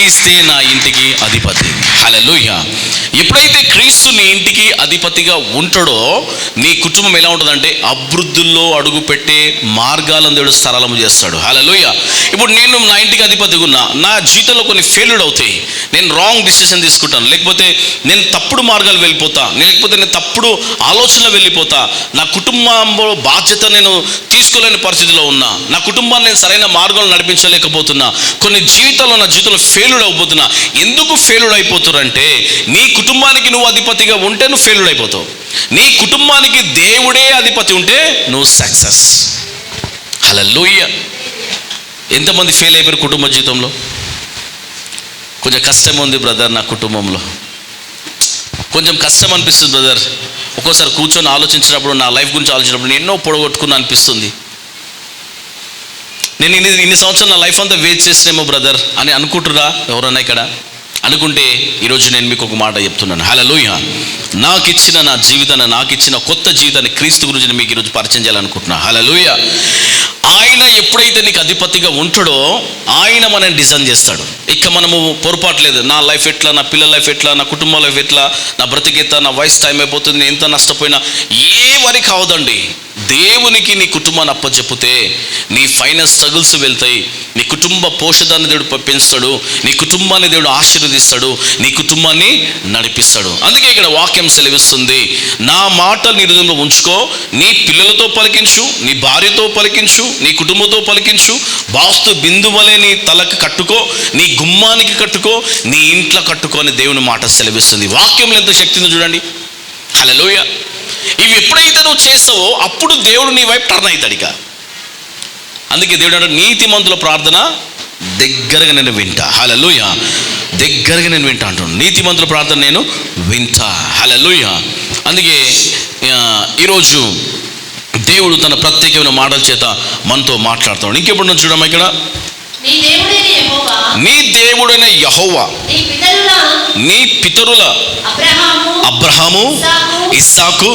క్రీస్తే నా ఇంటికి అధిపతి. హల్లెలూయా. ఎప్పుడైతే క్రీస్తు నీ ఇంటికి అధిపతిగా ఉంటాడో నీ కుటుంబం ఎలా ఉంటుందంటే అభివృద్ధుల్లో అడుగు పెట్టే మార్గాలను దేవుడు సరళము చేస్తాడు. హల్లెలూయా. ఇప్పుడు నేను నా ఇంటికి అధిపతిగా ఉన్నా, నా జీవితంలో కొన్ని ఫెయిల్యూర్ అవుతాయి, నేను రాంగ్ డిసిషన్ తీసుకుంటాను, లేకపోతే నేను తప్పుడు మార్గాలు వెళ్ళిపోతా, లేకపోతే నేను తప్పుడు ఆలోచనలో వెళ్ళిపోతా, నా కుటుంబంలో బాధ్యత నేను తీసుకోలేని పరిస్థితిలో ఉన్నా, నా కుటుంబాన్ని నేను సరైన మార్గంలో నడిపించలేకపోతున్నా, కొన్ని జీవితంలో నా జీవితంలో ఫెయిల్యూర్ అయిపోతున్నా. ఎందుకు ఫెయిల్యూర్ అయిపోతారంటే నీ కుటుంబానికి నువ్వు అధిపతిగా ఉంటే నువ్వు ఫెయిల్యూర్ అయిపోతావు. నీ కుటుంబానికి దేవుడే అధిపతి ఉంటే నువ్వు సక్సెస్. హల్లెలూయా. ఎంతమంది ఫెయిల్ అయిపోయారు కుటుంబ జీవితంలో? కొంచెం కష్టం ఉంది బ్రదర్, నా కుటుంబంలో కొంచెం కష్టం అనిపిస్తుంది బ్రదర్. ఒక్కోసారి కూర్చొని ఆలోచించినప్పుడు, నా లైఫ్ గురించి ఆలోచించినప్పుడు నేను ఎన్నో పొడగొట్టుకున్నా అనిపిస్తుంది. నేను ఇన్ని సంవత్సరాలు నా లైఫ్ అంతా వేస్ట్ చేసినేమో బ్రదర్ అని అనుకుంటురా ఎవరన్నా ఇక్కడ? అనుకుంటే ఈరోజు నేను మీకు ఒక మాట చెప్తున్నాను. హల్లెలూయా. నా జీవితాన్ని, నాకు ఇచ్చిన కొత్త జీవితాన్ని, క్రీస్తు గురించి మీకు ఈరోజు పరిచయం చేయాలనుకుంటున్నా. హల్లెలూయా. ఆయన ఎప్పుడైతే నీకు అధిపతిగా ఉంటాడో ఆయన మనల్ని డిజైన్ చేస్తాడు. ఇక మనము పొరపాటు లేదు, నా లైఫ్ ఎట్లా, నా పిల్లల లైఫ్ ఎట్లా, నా కుటుంబ లైఫ్ ఎట్లా, నా బ్రతికెత్తా, నా వయసు టైం అయిపోతుంది, ఎంత నష్టపోయినా ఏ వరి కావదండి. దేవునికి నీ కుటుంబాన్ని అప్పచెప్పితే నీ ఫైనల్ స్ట్రగుల్స్ వెళ్తాయి, నీ కుటుంబ పోషదాన్ని దేవుడు పెంచుతాడు, నీ కుటుంబాన్ని దేవుడు ఆశీర్వదిస్తాడు, నీ కుటుంబాన్ని నడిపిస్తాడు. అందుకే ఇక్కడ వాక్యం సెలవిస్తుంది, నా మాటలు నీ హృదయంలో ఉంచుకో, నీ పిల్లలతో పలికించు, నీ భార్యతో పలికించు, నీ కుటుంబంతో పలికించు, వాస్తు బిందువలే నీ తలకు కట్టుకో, నీ గుమ్మానికి కట్టుకో, నీ ఇంట్లో కట్టుకో అని దేవుని మాట సెలవిస్తుంది. వాక్యంలో ఎంత శక్తి ఉందో చూడండి. హల్లెలూయా. ఇవి ఎప్పుడైతే నువ్వు చేస్తావో అప్పుడు దేవుడు నీ వైపు టర్న్ అవుతాడు. ఇక అందుకే దేవుడు అంటే నీతిమంతుల ప్రార్థన దగ్గరగా నేను వింటా. హల్లెలూయా. దగ్గరగా నేను వింటా అంటున్నాను. నీతిమంతుల ప్రార్థన నేను వింటా. హల్లెలూయా. అందుకే ఈరోజు దేవుడు తన ప్రత్యేకమైన మాటల చేత మనతో మాట్లాడుతాడు. ఇంకెప్పుడు నుంచి చూడమ్మా ఇక్కడ, నీ దేవుడైన యెహోవా నీ పితరుల అబ్రహాము, ఇస్సాకు,